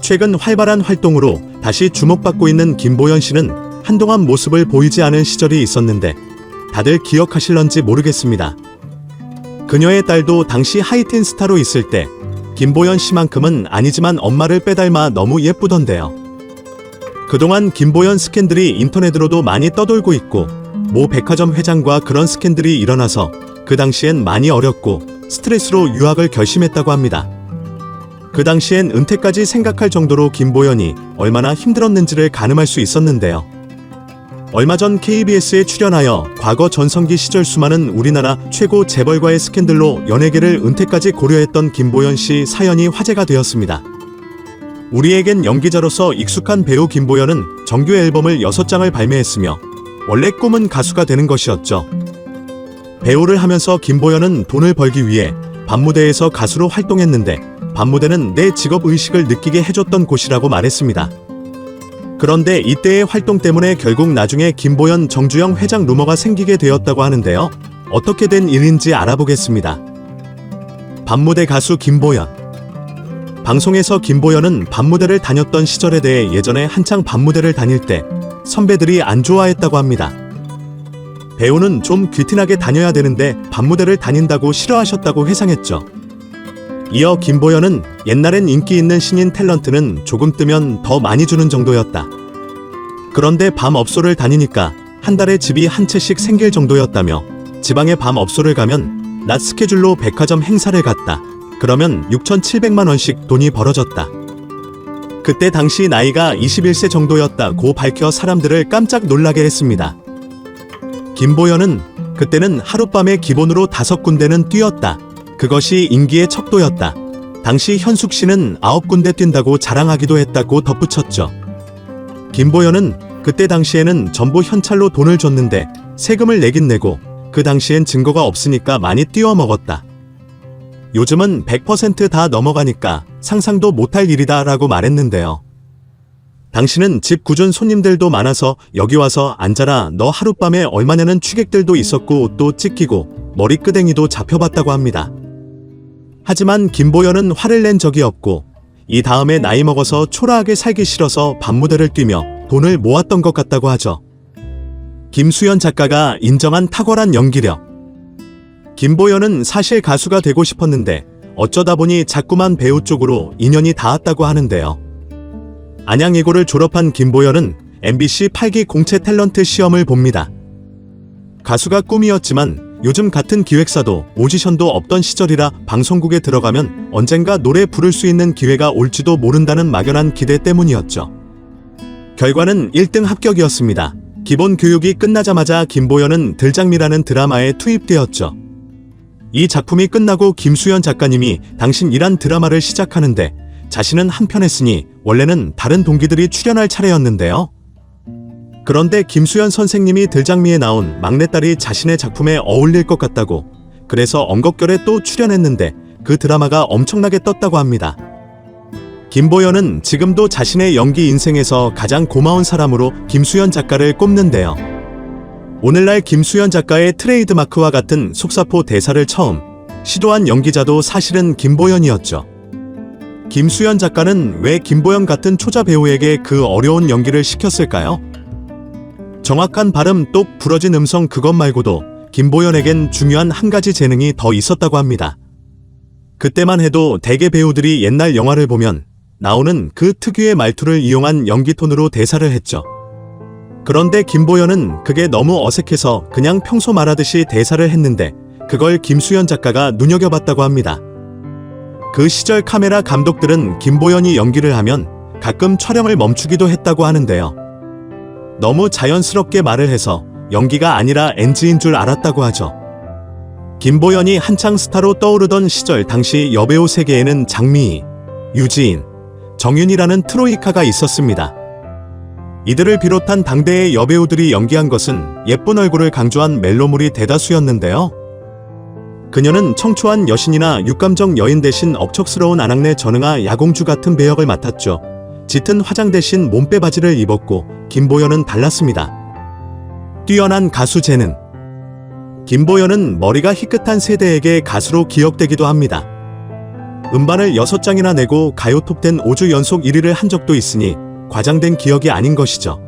최근 활발한 활동으로 다시 주목받고 있는 김보연 씨는 한동안 모습을 보이지 않은 시절이 있었는데 다들 기억하실런지 모르겠습니다. 그녀의 딸도 당시 하이틴 스타로 있을 때 김보연 씨만큼은 아니지만 엄마를 빼닮아 너무 예쁘던데요. 그동안 김보연 스캔들이 인터넷으로도 많이 떠돌고 있고 모 백화점 회장과 그런 스캔들이 일어나서 그 당시엔 많이 어렸고 스트레스로 유학을 결심했다고 합니다. 그 당시엔 은퇴까지 생각할 정도로 김보연이 얼마나 힘들었는지를 가늠할 수 있었는데요. 얼마 전 KBS에 출연하여 과거 전성기 시절 수많은 우리나라 최고 재벌과의 스캔들로 연예계를 은퇴까지 고려했던 김보연 씨 사연이 화제가 되었습니다. 우리에겐 연기자로서 익숙한 배우 김보연은 정규 앨범을 6장을 발매했으며 원래 꿈은 가수가 되는 것이었죠. 배우를 하면서 김보연은 돈을 벌기 위해 밤무대에서 가수로 활동했는데 밤무대는 내 직업의식을 느끼게 해줬던 곳이라고 말했습니다. 그런데 이때의 활동 때문에 결국 나중에 김보연 정주영 회장 루머가 생기게 되었다고 하는데요. 어떻게 된 일인지 알아보겠습니다. 밤무대 가수 김보연. 방송에서 김보연은 밤무대를 다녔던 시절에 대해 예전에 한창 밤무대를 다닐 때 선배들이 안 좋아했다고 합니다. 배우는 좀 귀티나게 다녀야 되는데 밤무대를 다닌다고 싫어하셨다고 회상했죠. 이어 김보연은 옛날엔 인기 있는 신인 탤런트는 조금 뜨면 더 많이 주는 정도였다. 그런데 밤업소를 다니니까 한 달에 집이 한 채씩 생길 정도였다며 지방에 밤업소를 가면 낮 스케줄로 백화점 행사를 갔다. 그러면 6,700만 원씩 돈이 벌어졌다. 그때 당시 나이가 21세 정도였다고 밝혀 사람들을 깜짝 놀라게 했습니다. 김보연은 그때는 하룻밤에 기본으로 5군데는 뛰었다. 그것이 인기의 척도였다. 당시 현숙 씨는 9군데 뛴다고 자랑하기도 했다고 덧붙였죠. 김보연은 그때 당시에는 전부 현찰로 돈을 줬는데 세금을 내긴 내고 그 당시엔 증거가 없으니까 많이 띄워 먹었다. 요즘은 100% 다 넘어가니까 상상도 못할 일이다 라고 말했는데요. 당신은 집 꾸준 손님들도 많아서 여기 와서 앉아라. 너 하룻밤에 얼마냐는 취객들도 있었고 또 찢기고 머리끄댕이도 잡혀봤다고 합니다. 하지만 김보연은 화를 낸 적이 없고 이 다음에 나이 먹어서 초라하게 살기 싫어서 밤무대를 뛰며 돈을 모았던 것 같다고 하죠. 김수현 작가가 인정한 탁월한 연기력. 김보연은 사실 가수가 되고 싶었는데 어쩌다 보니 자꾸만 배우 쪽으로 인연이 닿았다고 하는데요. 안양예고를 졸업한 김보연은 MBC 8기 공채 탤런트 시험을 봅니다. 가수가 꿈이었지만 요즘 같은 기획사도 오디션도 없던 시절이라 방송국에 들어가면 언젠가 노래 부를 수 있는 기회가 올지도 모른다는 막연한 기대 때문이었죠. 결과는 1등 합격이었습니다. 기본 교육이 끝나자마자 김보연은 들장미라는 드라마에 투입되었죠. 이 작품이 끝나고 김수현 작가님이 당신이란 드라마를 시작하는데 자신은 한편 했으니 원래는 다른 동기들이 출연할 차례였는데요. 그런데 김수현 선생님이 들장미에 나온 막내딸이 자신의 작품에 어울릴 것 같다고 그래서 엉겁결에 또 출연했는데 그 드라마가 엄청나게 떴다고 합니다. 김보연은 지금도 자신의 연기 인생에서 가장 고마운 사람으로 김수현 작가를 꼽는데요. 오늘날 김수현 작가의 트레이드마크와 같은 속사포 대사를 처음 시도한 연기자도 사실은 김보연이었죠. 김수현 작가는 왜 김보연 같은 초자 배우에게 그 어려운 연기를 시켰을까요? 정확한 발음 똑 부러진 음성 그것 말고도 김보연에겐 중요한 한 가지 재능이 더 있었다고 합니다. 그때만 해도 대개 배우들이 옛날 영화를 보면 나오는 그 특유의 말투를 이용한 연기 톤으로 대사를 했죠. 그런데 김보연은 그게 너무 어색해서 그냥 평소 말하듯이 대사를 했는데 그걸 김수현 작가가 눈여겨봤다고 합니다. 그 시절 카메라 감독들은 김보연이 연기를 하면 가끔 촬영을 멈추기도 했다고 하는데요. 너무 자연스럽게 말을 해서 연기가 아니라 NG인 줄 알았다고 하죠. 김보연이 한창 스타로 떠오르던 시절 당시 여배우 세계에는 장미희, 유지인, 정윤이라는 트로이카가 있었습니다. 이들을 비롯한 당대의 여배우들이 연기한 것은 예쁜 얼굴을 강조한 멜로물이 대다수였는데요. 그녀는 청초한 여신이나 육감적 여인 대신 억척스러운 아낙네 전응아 야공주 같은 배역을 맡았죠. 짙은 화장 대신 몸빼 바지를 입었고 김보연은 달랐습니다. 뛰어난 가수 재능. 김보연은 머리가 희끗한 세대에게 가수로 기억되기도 합니다. 음반을 6장이나 내고 가요 톱10 5주 연속 1위를 한 적도 있으니 과장된 기억이 아닌 것이죠.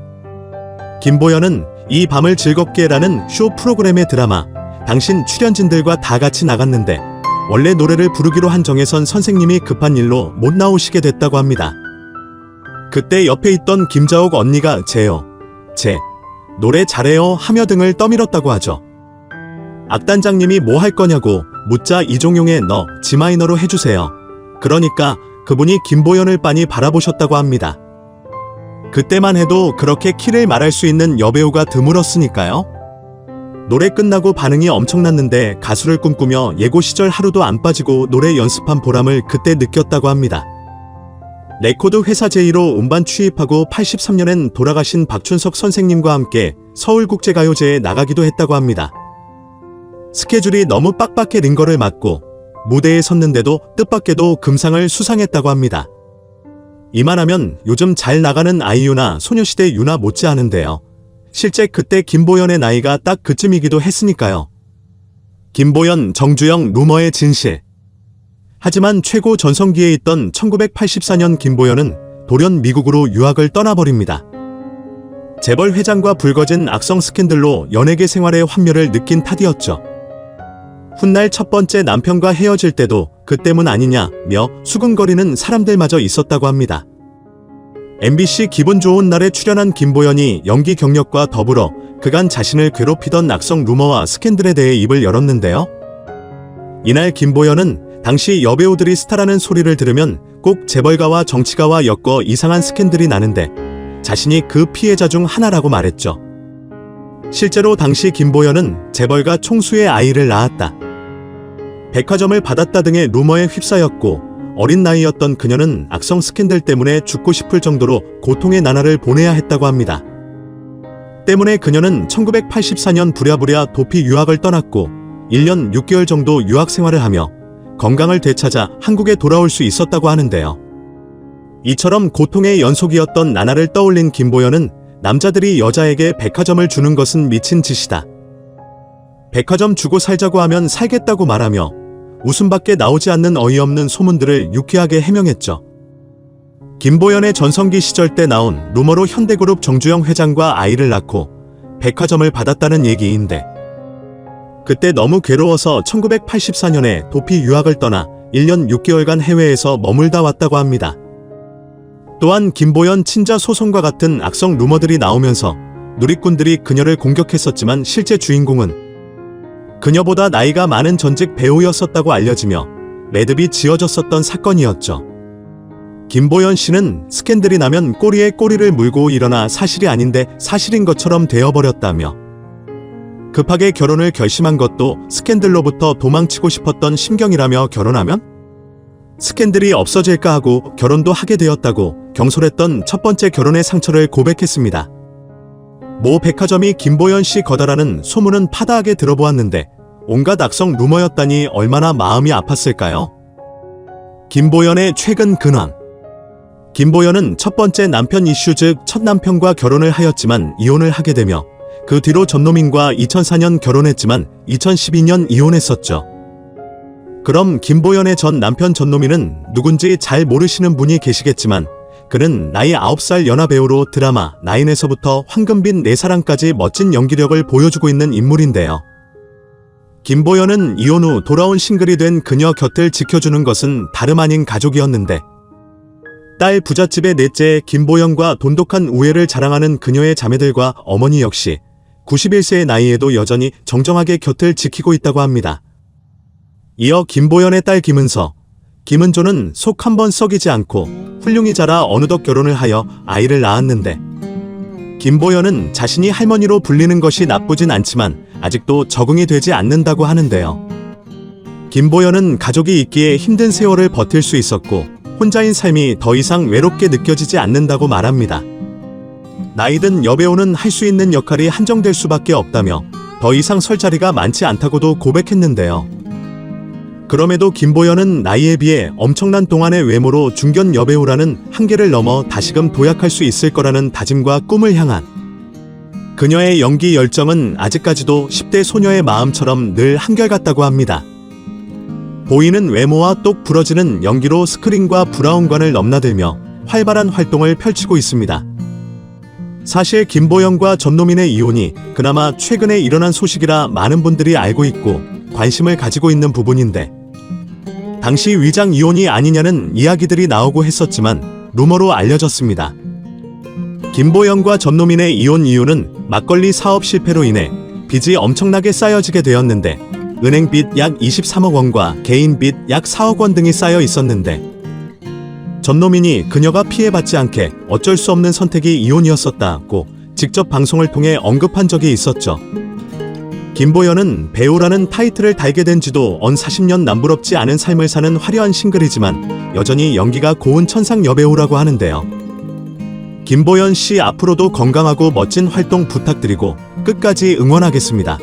김보연은 이 밤을 즐겁게라는 쇼 프로그램의 드라마 당신 출연진들과 다 같이 나갔는데 원래 노래를 부르기로 한 정혜선 선생님이 급한 일로 못 나오시게 됐다고 합니다. 그때 옆에 있던 김자옥 언니가 쟤요. 쟤 노래 잘해요 하며 등을 떠밀었다고 하죠. 악단장님이 뭐 할 거냐고 묻자 이종용의 너 G마이너로 해주세요. 그러니까 그분이 김보연을 빤히 바라보셨다고 합니다. 그때만 해도 그렇게 키를 말할 수 있는 여배우가 드물었으니까요. 노래 끝나고 반응이 엄청났는데 가수를 꿈꾸며 예고 시절 하루도 안 빠지고 노래 연습한 보람을 그때 느꼈다고 합니다. 레코드 회사 제1호 음반 취입하고 83년엔 돌아가신 박춘석 선생님과 함께 서울국제가요제에 나가기도 했다고 합니다. 스케줄이 너무 빡빡해 링거를 맞고 무대에 섰는데도 뜻밖에도 금상을 수상했다고 합니다. 이만하면 요즘 잘 나가는 아이유나 소녀시대 유나 못지않은데요. 실제 그때 김보연의 나이가 딱 그쯤이기도 했으니까요. 김보연, 정주영, 루머의 진실. 하지만 최고 전성기에 있던 1984년 김보연은 돌연 미국으로 유학을 떠나버립니다. 재벌 회장과 불거진 악성 스캔들로 연예계 생활의 환멸을 느낀 탓이었죠. 훗날 첫 번째 남편과 헤어질 때도 그 때문 아니냐며 수근거리는 사람들마저 있었다고 합니다. MBC 기분 좋은 날에 출연한 김보연이 연기 경력과 더불어 그간 자신을 괴롭히던 악성 루머와 스캔들에 대해 입을 열었는데요. 이날 김보연은 당시 여배우들이 스타라는 소리를 들으면 꼭 재벌가와 정치가와 엮어 이상한 스캔들이 나는데 자신이 그 피해자 중 하나라고 말했죠. 실제로 당시 김보연은 재벌가 총수의 아이를 낳았다. 백화점을 받았다 등의 루머에 휩싸였고 어린 나이였던 그녀는 악성 스캔들 때문에 죽고 싶을 정도로 고통의 나날을 보내야 했다고 합니다. 때문에 그녀는 1984년 부랴부랴 도피 유학을 떠났고 1년 6개월 정도 유학 생활을 하며 건강을 되찾아 한국에 돌아올 수 있었다고 하는데요. 이처럼 고통의 연속이었던 나날을 떠올린 김보연은 남자들이 여자에게 백화점을 주는 것은 미친 짓이다. 백화점 주고 살자고 하면 살겠다고 말하며 웃음밖에 나오지 않는 어이없는 소문들을 유쾌하게 해명했죠. 김보연의 전성기 시절 때 나온 루머로 현대그룹 정주영 회장과 아이를 낳고 백화점을 받았다는 얘기인데 그때 너무 괴로워서 1984년에 도피 유학을 떠나 1년 6개월간 해외에서 머물다 왔다고 합니다. 또한 김보연 친자 소송과 같은 악성 루머들이 나오면서 누리꾼들이 그녀를 공격했었지만 실제 주인공은 그녀보다 나이가 많은 전직 배우였었다고 알려지며 매듭이 지어졌었던 사건이었죠. 김보연 씨는 스캔들이 나면 꼬리에 꼬리를 물고 일어나 사실이 아닌데 사실인 것처럼 되어버렸다며 급하게 결혼을 결심한 것도 스캔들로부터 도망치고 싶었던 심경이라며 결혼하면 스캔들이 없어질까 하고 결혼도 하게 되었다고 경솔했던 첫 번째 결혼의 상처를 고백했습니다. 모 백화점이 김보연 씨 거다라는 소문은 파다하게 들어보았는데 온갖 악성 루머였다니 얼마나 마음이 아팠을까요? 김보연의 최근 근황. 김보연은 첫 번째 남편 이슈 즉 첫 남편과 결혼을 하였지만 이혼을 하게 되며 그 뒤로 전노민과 2004년 결혼했지만 2012년 이혼했었죠. 그럼 김보연의 전 남편 전노민은 누군지 잘 모르시는 분이 계시겠지만 그는 나이 9살 연하배우로 드라마 나인에서부터 황금빛 내 사랑까지 멋진 연기력을 보여주고 있는 인물인데요. 김보연은 이혼 후 돌아온 싱글이 된 그녀 곁을 지켜주는 것은 다름 아닌 가족이었는데 딸 부잣집의 넷째 김보연과 돈독한 우애를 자랑하는 그녀의 자매들과 어머니 역시 91세의 나이에도 여전히 정정하게 곁을 지키고 있다고 합니다. 이어 김보연의 딸 김은서, 김은조는 속 한번 썩이지 않고 훌륭히 자라 어느덧 결혼을 하여 아이를 낳았는데 김보연은 자신이 할머니로 불리는 것이 나쁘진 않지만 아직도 적응이 되지 않는다고 하는데요. 김보연은 가족이 있기에 힘든 세월을 버틸 수 있었고 혼자인 삶이 더 이상 외롭게 느껴지지 않는다고 말합니다. 나이든 여배우는 할 수 있는 역할이 한정될 수밖에 없다며 더 이상 설 자리가 많지 않다고도 고백했는데요. 그럼에도 김보연은 나이에 비해 엄청난 동안의 외모로 중견 여배우라는 한계를 넘어 다시금 도약할 수 있을 거라는 다짐과 꿈을 향한 그녀의 연기 열정은 아직까지도 10대 소녀의 마음처럼 늘 한결같다고 합니다. 보이는 외모와 똑 부러지는 연기로 스크린과 브라운관을 넘나들며 활발한 활동을 펼치고 있습니다. 사실 김보연과 전노민의 이혼이 그나마 최근에 일어난 소식이라 많은 분들이 알고 있고 관심을 가지고 있는 부분인데, 당시 위장 이혼이 아니냐는 이야기들이 나오고 했었지만 루머로 알려졌습니다. 김보연과 전노민의 이혼 이유는 막걸리 사업 실패로 인해 빚이 엄청나게 쌓여지게 되었는데, 은행 빚 약 23억 원과 개인 빚 약 4억 원 등이 쌓여 있었는데, 전노민이 그녀가 피해받지 않게 어쩔 수 없는 선택이 이혼이었었다고 직접 방송을 통해 언급한 적이 있었죠. 김보연은 배우라는 타이틀을 달게 된 지도 언 40년 남부럽지 않은 삶을 사는 화려한 싱글이지만 여전히 연기가 고운 천상 여배우라고 하는데요. 김보연 씨 앞으로도 건강하고 멋진 활동 부탁드리고 끝까지 응원하겠습니다.